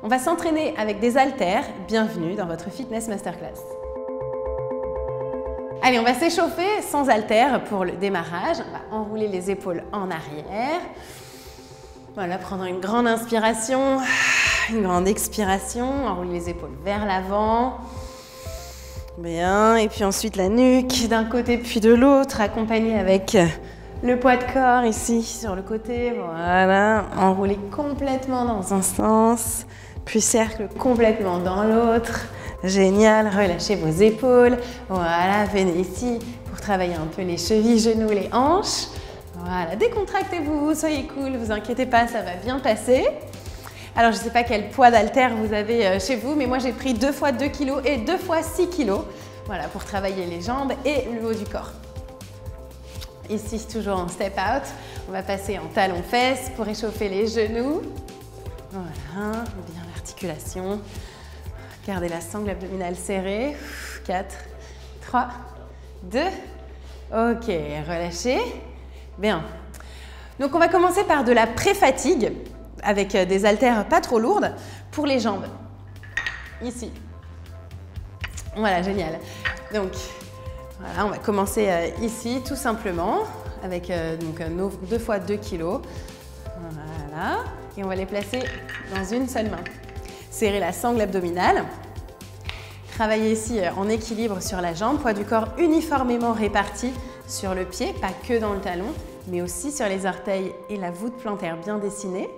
On va s'entraîner avec des haltères. Bienvenue dans votre Fitness Masterclass. Allez, on va s'échauffer sans haltères pour le démarrage. On va enrouler les épaules en arrière. Voilà, prendre une grande inspiration, une grande expiration. Enrouler les épaules vers l'avant. Bien, et puis ensuite la nuque d'un côté puis de l'autre, accompagné avec le poids de corps ici sur le côté. Voilà, enrouler complètement dans un sens, puis cercle complètement dans l'autre. Génial, relâchez vos épaules. Voilà, venez ici pour travailler un peu les chevilles, genoux, les hanches. Voilà, décontractez-vous, soyez cool, vous inquiétez pas, ça va bien passer. Alors, je ne sais pas quel poids d'haltère vous avez chez vous, mais moi j'ai pris 2 fois 2 kg et 2 fois 6 kg. Voilà, pour travailler les jambes et le haut du corps. Ici, toujours en step out, on va passer en talons-fesses pour échauffer les genoux. Voilà, bien l'articulation. Gardez la sangle abdominale serrée. 4, 3, 2. Ok, relâchez. Bien. Donc, on va commencer par de la pré-fatigue avec des haltères pas trop lourdes pour les jambes. Ici. Voilà, génial. Donc, voilà, on va commencer ici, tout simplement, avec nos 2 fois 2 kg. Voilà. Et on va les placer dans une seule main. Serrez la sangle abdominale. Travaillez ici en équilibre sur la jambe, poids du corps uniformément réparti sur le pied, pas que dans le talon, mais aussi sur les orteils et la voûte plantaire bien dessinée.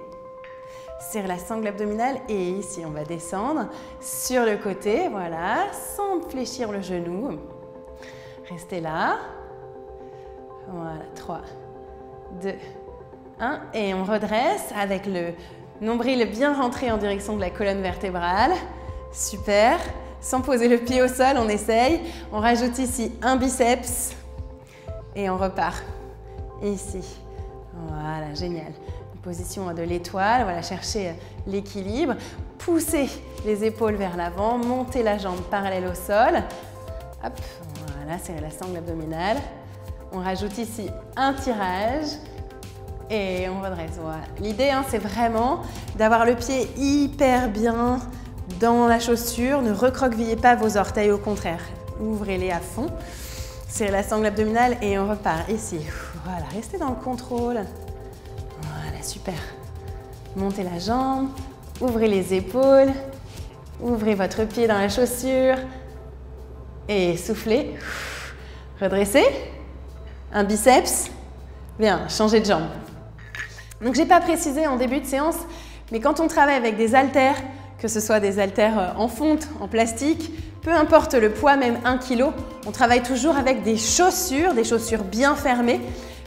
Serrez la sangle abdominale et ici, on va descendre sur le côté, voilà, sans fléchir le genou. Restez là. Voilà, 3, 2, 1. Et on redresse avec le nombril bien rentré en direction de la colonne vertébrale. Super. Sans poser le pied au sol, on essaye. On rajoute ici un biceps et on repart. Ici. Voilà, génial. Position de l'étoile, voilà, cherchez l'équilibre, poussez les épaules vers l'avant, montez la jambe parallèle au sol. Hop, voilà, serrez la sangle abdominale. On rajoute ici un tirage et on redresse. Voilà. L'idée, c'est vraiment d'avoir le pied hyper bien dans la chaussure. Ne recroquevillez pas vos orteils, au contraire. Ouvrez-les à fond. Serrez la sangle abdominale et on repart ici. Voilà, restez dans le contrôle. Voilà, super. Montez la jambe, ouvrez les épaules, ouvrez votre pied dans la chaussure et soufflez. Redressez. Un biceps. Bien, changez de jambe. Donc, je n'ai pas précisé en début de séance, mais quand on travaille avec des haltères, que ce soit des haltères en fonte, en plastique, peu importe le poids, même 1 kg, on travaille toujours avec des chaussures bien fermées.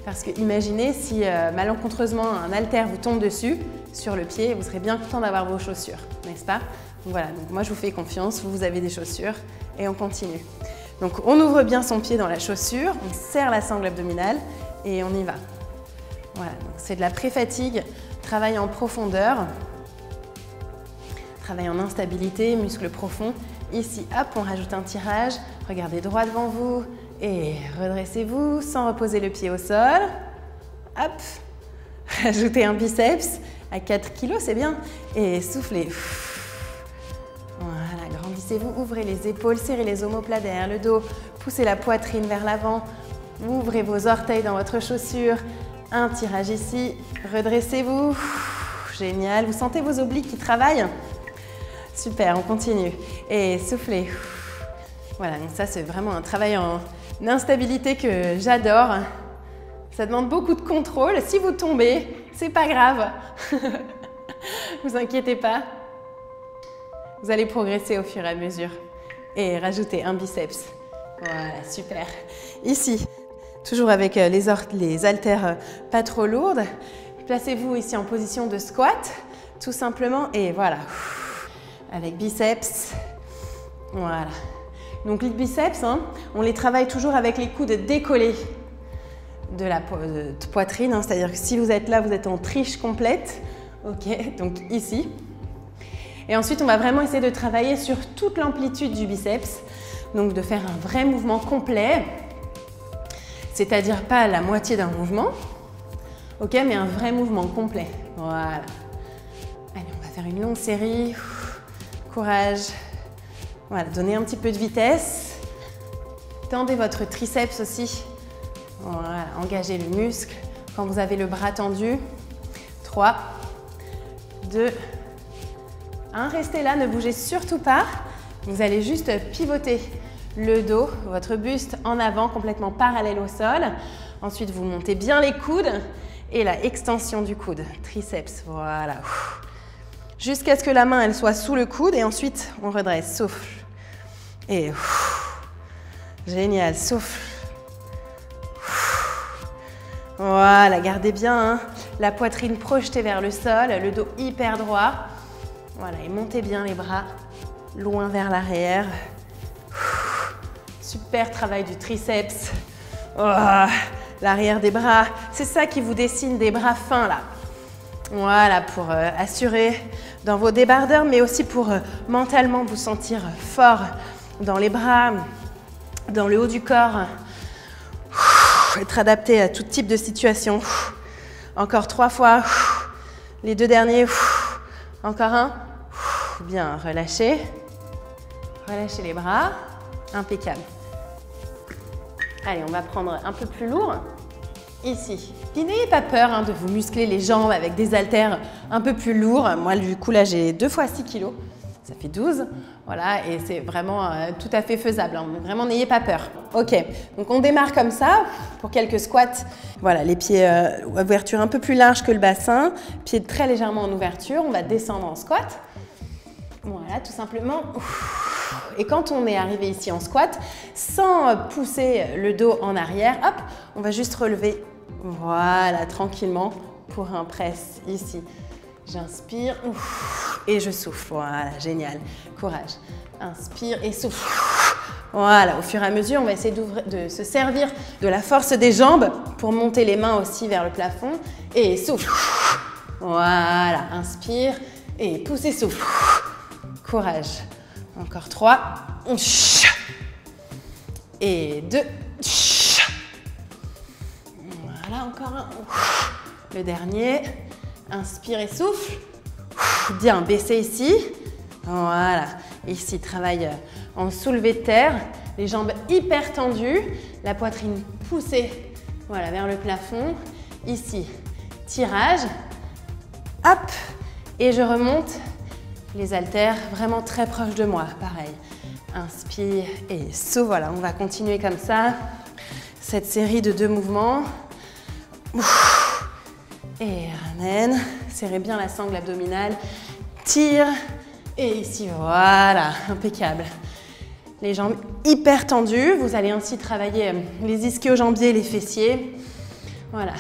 Parce que imaginez si malencontreusement un haltère vous tombe dessus, sur le pied, vous serez bien content d'avoir vos chaussures, n'est-ce pas? Donc voilà, donc moi je vous fais confiance, vous avez des chaussures et on continue. Donc on ouvre bien son pied dans la chaussure, on serre la sangle abdominale et on y va. Voilà, c'est de la pré-fatigue, travail en profondeur, travail en instabilité, muscles profonds. Ici, hop, on rajoute un tirage, regardez droit devant vous. Et redressez-vous sans reposer le pied au sol. Hop, rajoutez un biceps à 4 kg, c'est bien. Et soufflez. Voilà, grandissez-vous, ouvrez les épaules, serrez les omoplates derrière le dos, poussez la poitrine vers l'avant, ouvrez vos orteils dans votre chaussure. Un tirage ici, redressez-vous. Génial, vous sentez vos obliques qui travaillent? Super, on continue. Et soufflez. Voilà, donc ça c'est vraiment un travail en instabilité que j'adore. Ça demande beaucoup de contrôle. Si vous tombez, c'est pas grave. Vous inquiétez pas. Vous allez progresser au fur et à mesure. Et rajoutez un biceps. Voilà, super. Ici, toujours avec les haltères pas trop lourdes. Placez-vous ici en position de squat, tout simplement. Et voilà. Avec biceps. Voilà. Donc les biceps, on les travaille toujours avec les coudes décollés de la poitrine. C'est-à-dire que si vous êtes là, vous êtes en triche complète. Ok, donc ici. Et ensuite, on va vraiment essayer de travailler sur toute l'amplitude du biceps. Donc de faire un vrai mouvement complet. C'est-à-dire pas la moitié d'un mouvement. Ok, mais un vrai mouvement complet. Voilà. Allez, on va faire une longue série. Courage. Voilà, donnez un petit peu de vitesse. Tendez votre triceps aussi. Voilà, engagez le muscle quand vous avez le bras tendu. 3, 2, 1. Restez là, ne bougez surtout pas. Vous allez juste pivoter le dos, votre buste en avant, complètement parallèle au sol. Ensuite, vous montez bien les coudes et la extension du coude, triceps, voilà. Jusqu'à ce que la main elle soit sous le coude et ensuite on redresse, souffle. Et génial, souffle. Voilà, gardez bien la poitrine projetée vers le sol, le dos hyper droit. Voilà, et montez bien les bras loin vers l'arrière. Super travail du triceps. L'arrière des bras, c'est ça qui vous dessine des bras fins là. Voilà, pour assurer dans vos débardeurs, mais aussi pour mentalement vous sentir fort dans les bras, dans le haut du corps. Être adapté à tout type de situation. Encore 3 fois. Les 2 derniers. Encore un. Bien, relâchez. Relâchez les bras. Impeccable. Allez, on va prendre un peu plus lourd. Ici. Puis n'ayez pas peur de vous muscler les jambes avec des haltères un peu plus lourds. Moi, du coup, là, j'ai 2 fois 6 kg. Ça fait 12. Voilà, et c'est vraiment tout à fait faisable. Donc, vraiment, n'ayez pas peur. Ok, donc on démarre comme ça pour quelques squats. Voilà, les pieds, ouverture un peu plus large que le bassin. Pieds très légèrement en ouverture. On va descendre en squat. Voilà, tout simplement. Et quand on est arrivé ici en squat, sans pousser le dos en arrière, hop, on va juste relever. Voilà, tranquillement pour un press ici. J'inspire et je souffle. Voilà, génial. Courage. Inspire et souffle. Voilà, au fur et à mesure, on va essayer de se servir de la force des jambes pour monter les mains aussi vers le plafond. Et souffle. Voilà, inspire et pousse et souffle. Courage. Encore 3. Et 2. Voilà, encore un. Le dernier. Inspire et souffle. Bien, baissez ici. Voilà. Ici, travail en soulevé de terre. Les jambes hyper tendues. La poitrine poussée voilà, vers le plafond. Ici, tirage. Hop. Et je remonte. Les haltères vraiment très proches de moi. Pareil. Inspire et souffle. Voilà, on va continuer comme ça. Cette série de 2 mouvements. Et ramène. Serrez bien la sangle abdominale. Tire. Et ici, voilà. Impeccable. Les jambes hyper tendues. Vous allez ainsi travailler les ischio-jambiers, les fessiers. Voilà.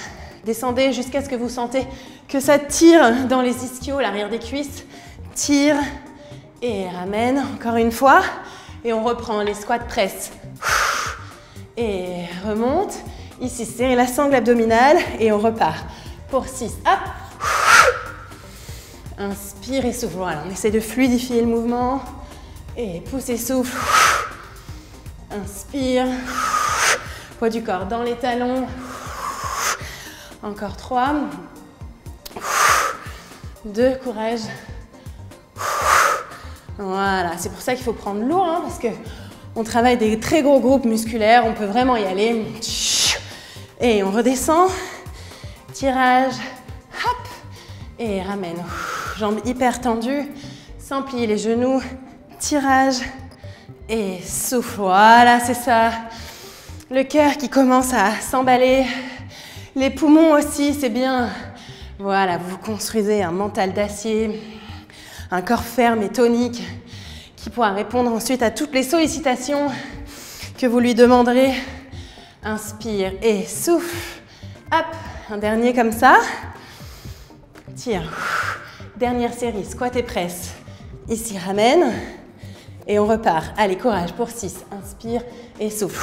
Descendez jusqu'à ce que vous sentez que ça tire dans les ischios, l'arrière des cuisses. Tire et ramène encore une fois. Et on reprend les squats press. Et remonte. Ici, serrez la sangle abdominale et on repart. Pour 6. Hop. Inspire et souffle. Voilà, on essaie de fluidifier le mouvement. Et pousse et souffle. Inspire. Poids du corps dans les talons. Encore 3. 2. Courage. Voilà, c'est pour ça qu'il faut prendre lourd, parce qu'on travaille des très gros groupes musculaires, on peut vraiment y aller. Et on redescend, tirage, hop, et ramène. Jambes hyper tendues, sans plier les genoux, tirage, et souffle. Voilà, c'est ça. Le cœur qui commence à s'emballer, les poumons aussi, c'est bien. Voilà, vous construisez un mental d'acier. Un corps ferme et tonique qui pourra répondre ensuite à toutes les sollicitations que vous lui demanderez. Inspire et souffle. Hop, un dernier comme ça. Tire. Dernière série, squat et presse. Ici, ramène. Et on repart. Allez, courage pour 6. Inspire et souffle.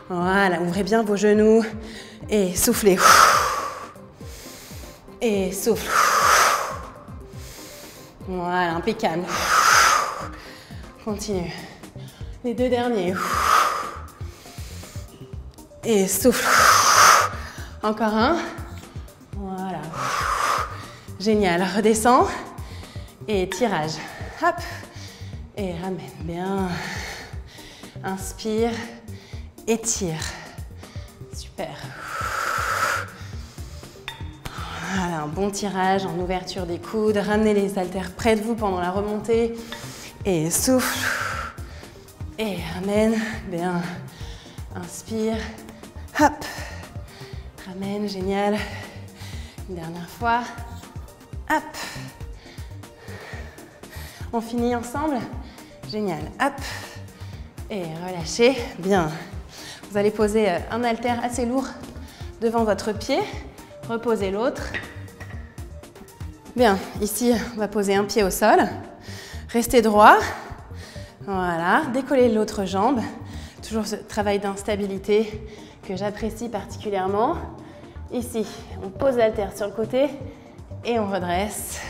Voilà, ouvrez bien vos genoux et soufflez. Et souffle. Voilà, impeccable. Continue. Les 2 derniers. Et souffle. Encore un. Voilà. Génial, redescends et tirage. Hop, et ramène bien. Inspire, étire. Super. Voilà, un bon tirage en ouverture des coudes. Ramenez les haltères près de vous pendant la remontée. Et souffle. Et ramène. Bien. Inspire. Hop. Ramène. Génial. Une dernière fois. Hop. On finit ensemble. Génial. Hop. Et relâchez. Bien. Vous allez poser un haltère assez lourd devant votre pied. Reposez l'autre. Bien, ici, on va poser un pied au sol. Restez droit. Voilà, décollez l'autre jambe. Toujours ce travail d'instabilité que j'apprécie particulièrement. Ici, on pose l'haltère sur le côté et on redresse.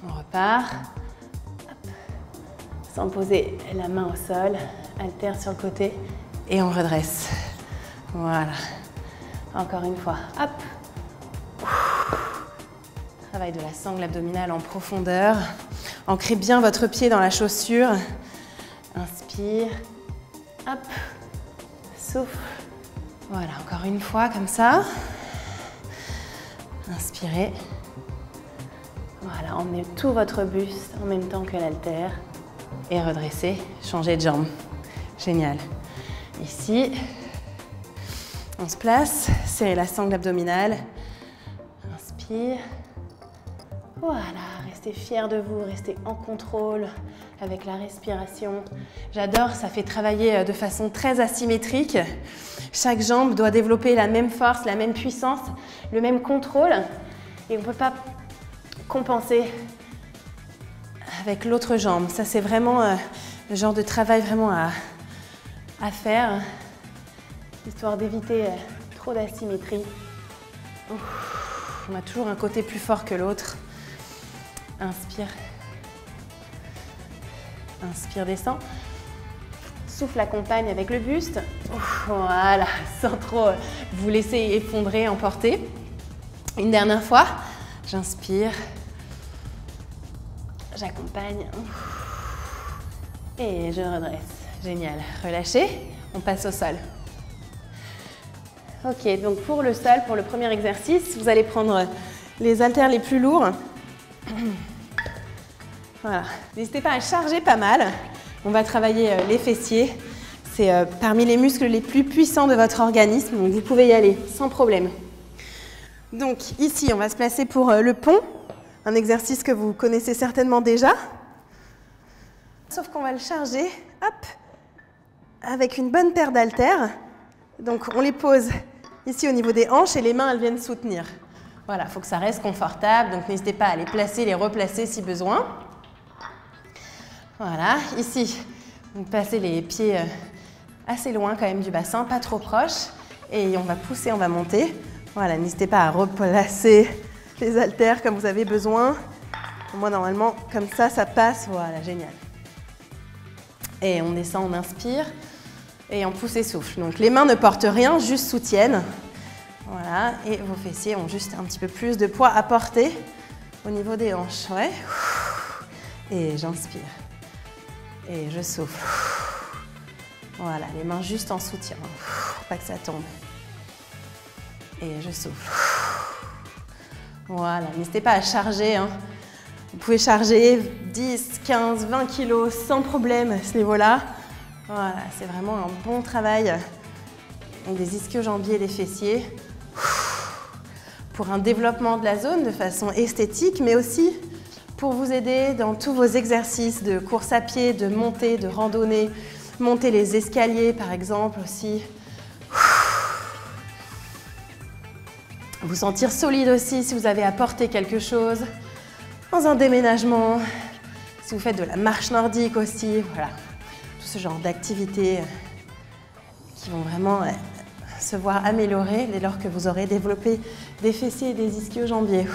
On repart. Hop. Sans poser la main au sol, haltère sur le côté et on redresse. Voilà. Encore une fois, hop. Travail de la sangle abdominale en profondeur. Ancrez bien votre pied dans la chaussure. Inspire, hop, souffle. Voilà, encore une fois comme ça. Inspirez. Voilà, emmenez tout votre buste en même temps que l'haltère. Et redressez, changez de jambe. Génial. Ici. On se place, serrez la sangle abdominale. Inspire. Voilà, restez fiers de vous, restez en contrôle avec la respiration. J'adore, ça fait travailler de façon très asymétrique. Chaque jambe doit développer la même force, la même puissance, le même contrôle. Et on ne peut pas compenser avec l'autre jambe. Ça, c'est vraiment le genre de travail vraiment à faire. Histoire d'éviter trop d'asymétrie. On a toujours un côté plus fort que l'autre. Inspire. Inspire, descend. Souffle accompagne avec le buste. Voilà, sans trop vous laisser effondrer, emporter. Une dernière fois. J'inspire. J'accompagne. Et je redresse. Génial. Relâchez. On passe au sol. Ok, donc pour le sol, pour le premier exercice, vous allez prendre les haltères les plus lourds. Voilà. N'hésitez pas à charger pas mal. On va travailler les fessiers. C'est parmi les muscles les plus puissants de votre organisme, donc vous pouvez y aller sans problème. Donc ici, on va se placer pour le pont, un exercice que vous connaissez certainement déjà. Sauf qu'on va le charger, hop, avec une bonne paire d'haltères. Donc on les pose ici au niveau des hanches et les mains elles viennent soutenir. Voilà, il faut que ça reste confortable, donc n'hésitez pas à les placer, les replacer si besoin. Voilà, ici, vous passez les pieds assez loin quand même du bassin, pas trop proche. Et on va pousser, on va monter. Voilà, n'hésitez pas à replacer les haltères comme vous avez besoin. Moi normalement, comme ça passe. Voilà, génial. Et on descend, on inspire. Et on pousse et souffle. Donc les mains ne portent rien, juste soutiennent. Voilà, et vos fessiers ont juste un petit peu plus de poids à porter au niveau des hanches. Ouais. Et j'inspire. Et je souffle. Voilà, les mains juste en soutien, pour pas que ça tombe. Et je souffle. Voilà, n'hésitez pas à charger. Hein. Vous pouvez charger 10, 15, 20 kilos sans problème à ce niveau-là. Voilà, c'est vraiment un bon travail des ischio-jambiers, des fessiers pour un développement de la zone de façon esthétique, mais aussi pour vous aider dans tous vos exercices de course à pied, de montée, de randonnée, monter les escaliers par exemple aussi. Vous sentir solide aussi si vous avez à porter quelque chose dans un déménagement, si vous faites de la marche nordique aussi, voilà. Ce genre d'activités qui vont vraiment se voir améliorer dès lors que vous aurez développé des fessiers et des ischio-jambiers.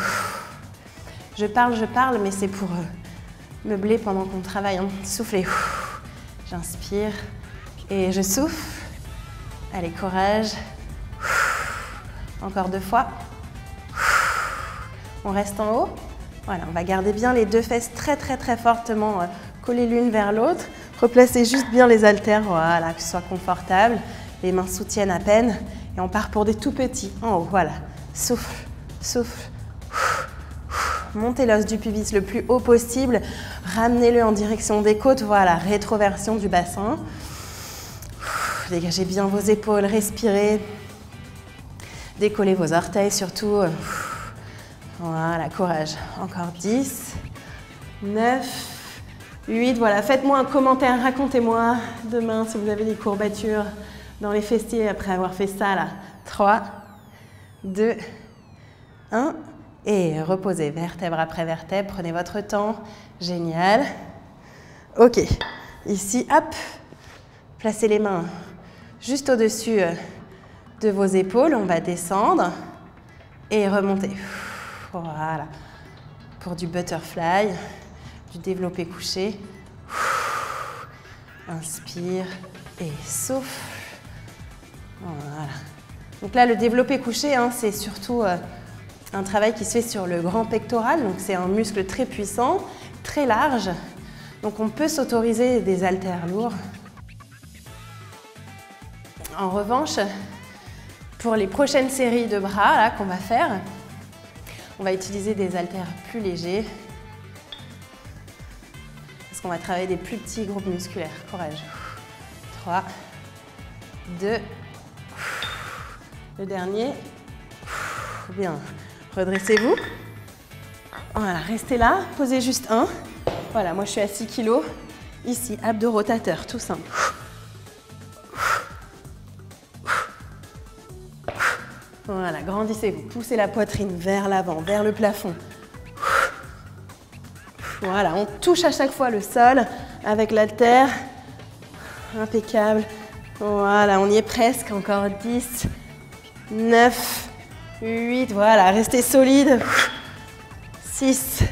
Je parle, mais c'est pour meubler pendant qu'on travaille. Hein. Soufflez. J'inspire et je souffle. Allez, courage. Encore 2 fois. On reste en haut. Voilà, on va garder bien les deux fesses très fortement collées l'une vers l'autre. Replacez juste bien les haltères, voilà, que ce soit confortable. Les mains soutiennent à peine. Et on part pour des tout petits, en haut, voilà. Souffle, souffle. Montez l'os du pubis le plus haut possible. Ramenez-le en direction des côtes, voilà, rétroversion du bassin. Dégagez bien vos épaules, respirez. Décollez vos orteils surtout. Voilà, courage. Encore 10, 9, 8. Voilà, faites-moi un commentaire, racontez-moi demain si vous avez des courbatures dans les fessiers après avoir fait ça là. 3, 2, 1. Et reposez vertèbre après vertèbre. Prenez votre temps. Génial. Ok. Ici, hop. Placez les mains juste au-dessus de vos épaules. On va descendre et remonter. Voilà. Pour du butterfly, du développé couché. Inspire et souffle. Voilà. Donc là, le développé couché, hein, c'est surtout un travail qui se fait sur le grand pectoral. Donc c'est un muscle très puissant, très large. Donc on peut s'autoriser des haltères lourds. En revanche, pour les prochaines séries de bras là qu'on va faire, on va utiliser des haltères plus légers. Parce qu'on va travailler des plus petits groupes musculaires. Courage. 3, 2, le dernier. Bien. Redressez-vous. Voilà, restez là. Posez juste un. Voilà, moi je suis à 6 kg. Ici, abdos rotateurs, tout simple. Voilà, grandissez-vous. Poussez la poitrine vers l'avant, vers le plafond. Voilà, on touche à chaque fois le sol avec l'haltère. Impeccable. Voilà, on y est presque. Encore 10, 9, 8. Voilà, restez solide. 6,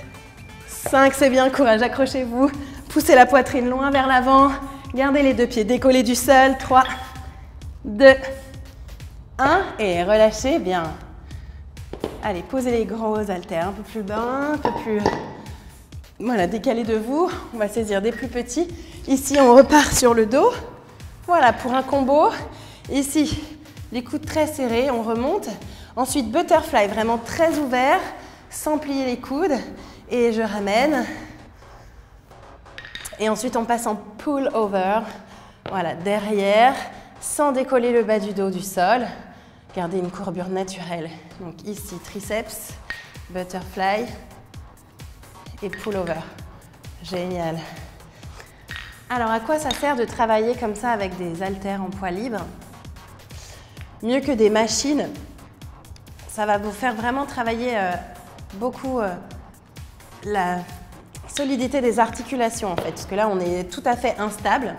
5, c'est bien. Courage, accrochez-vous. Poussez la poitrine loin vers l'avant. Gardez les deux pieds décollés du sol. 3, 2, 1. Et relâchez bien. Allez, posez les grands haltères un peu plus bas, un peu plus... Voilà, décalé de vous. On va saisir des plus petits. Ici, on repart sur le dos. Voilà, pour un combo. Ici, les coudes très serrés, on remonte. Ensuite, butterfly, vraiment très ouvert, sans plier les coudes. Et je ramène. Et ensuite, on passe en pull over. Voilà, derrière, sans décoller le bas du dos du sol. Gardez une courbure naturelle. Donc ici, triceps, butterfly. Et pull-over. Génial. Alors, à quoi ça sert de travailler comme ça avec des haltères en poids libre? Mieux que des machines, ça va vous faire vraiment travailler beaucoup la solidité des articulations, en fait. Parce que là, on est tout à fait instable.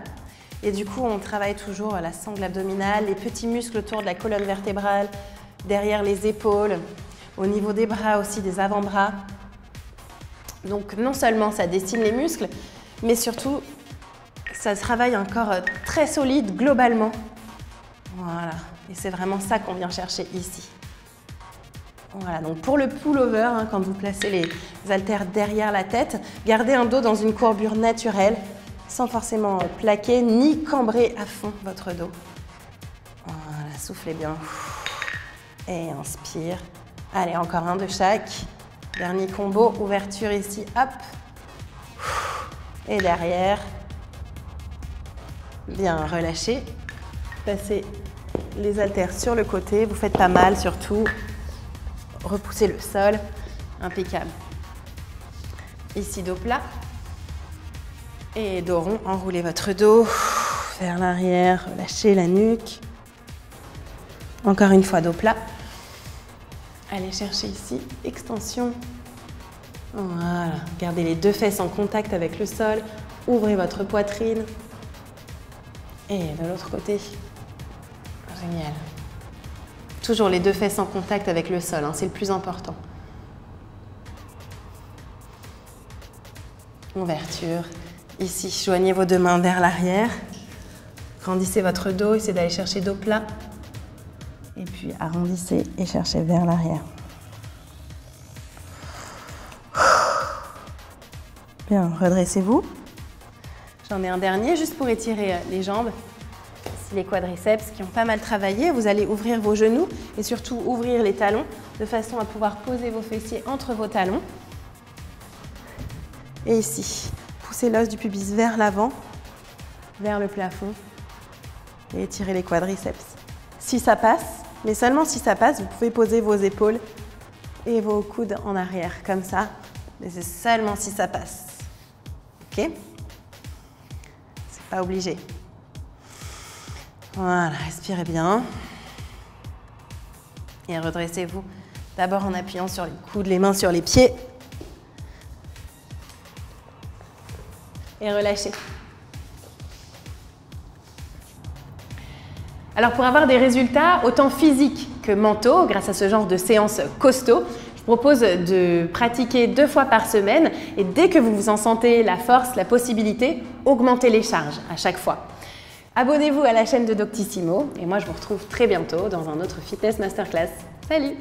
Et du coup, on travaille toujours la sangle abdominale, les petits muscles autour de la colonne vertébrale, derrière les épaules, au niveau des bras aussi, des avant-bras. Donc non seulement ça dessine les muscles, mais surtout ça travaille un corps très solide globalement. Voilà, et c'est vraiment ça qu'on vient chercher ici. Voilà, donc pour le pull-over, hein, quand vous placez les haltères derrière la tête, gardez un dos dans une courbure naturelle, sans forcément plaquer ni cambrer à fond votre dos. Voilà, soufflez bien. Et inspire. Allez, encore un de chaque. Dernier combo, ouverture ici, hop. Et derrière. Bien, relâchez. Passez les haltères sur le côté. Vous faites pas mal surtout. Repoussez le sol. Impeccable. Ici, dos plat. Et dos rond. Enroulez votre dos vers l'arrière. Relâchez la nuque. Encore une fois, dos plat. Allez chercher ici, extension. Voilà, gardez les deux fesses en contact avec le sol. Ouvrez votre poitrine. Et de l'autre côté. Génial. Toujours les deux fesses en contact avec le sol, hein, c'est le plus important. Ouverture. Ici, joignez vos deux mains vers l'arrière. Grandissez votre dos, essayez d'aller chercher dos plat. Et puis arrondissez et cherchez vers l'arrière. Bien, redressez-vous. J'en ai un dernier juste pour étirer les jambes. Ici, les quadriceps qui ont pas mal travaillé. Vous allez ouvrir vos genoux et surtout ouvrir les talons de façon à pouvoir poser vos fessiers entre vos talons. Et ici, poussez l'os du pubis vers l'avant, vers le plafond et étirez les quadriceps. Si ça passe, mais seulement si ça passe, vous pouvez poser vos épaules et vos coudes en arrière, comme ça. Mais c'est seulement si ça passe. Ok? C'est pas obligé. Voilà, respirez bien. Et redressez-vous d'abord en appuyant sur les coudes, les mains sur les pieds. Et relâchez. Alors pour avoir des résultats autant physiques que mentaux, grâce à ce genre de séances costaud, je propose de pratiquer 2 fois par semaine et dès que vous vous en sentez la force, la possibilité, augmentez les charges à chaque fois. Abonnez-vous à la chaîne de Doctissimo et moi je vous retrouve très bientôt dans un autre Fitness Masterclass. Salut!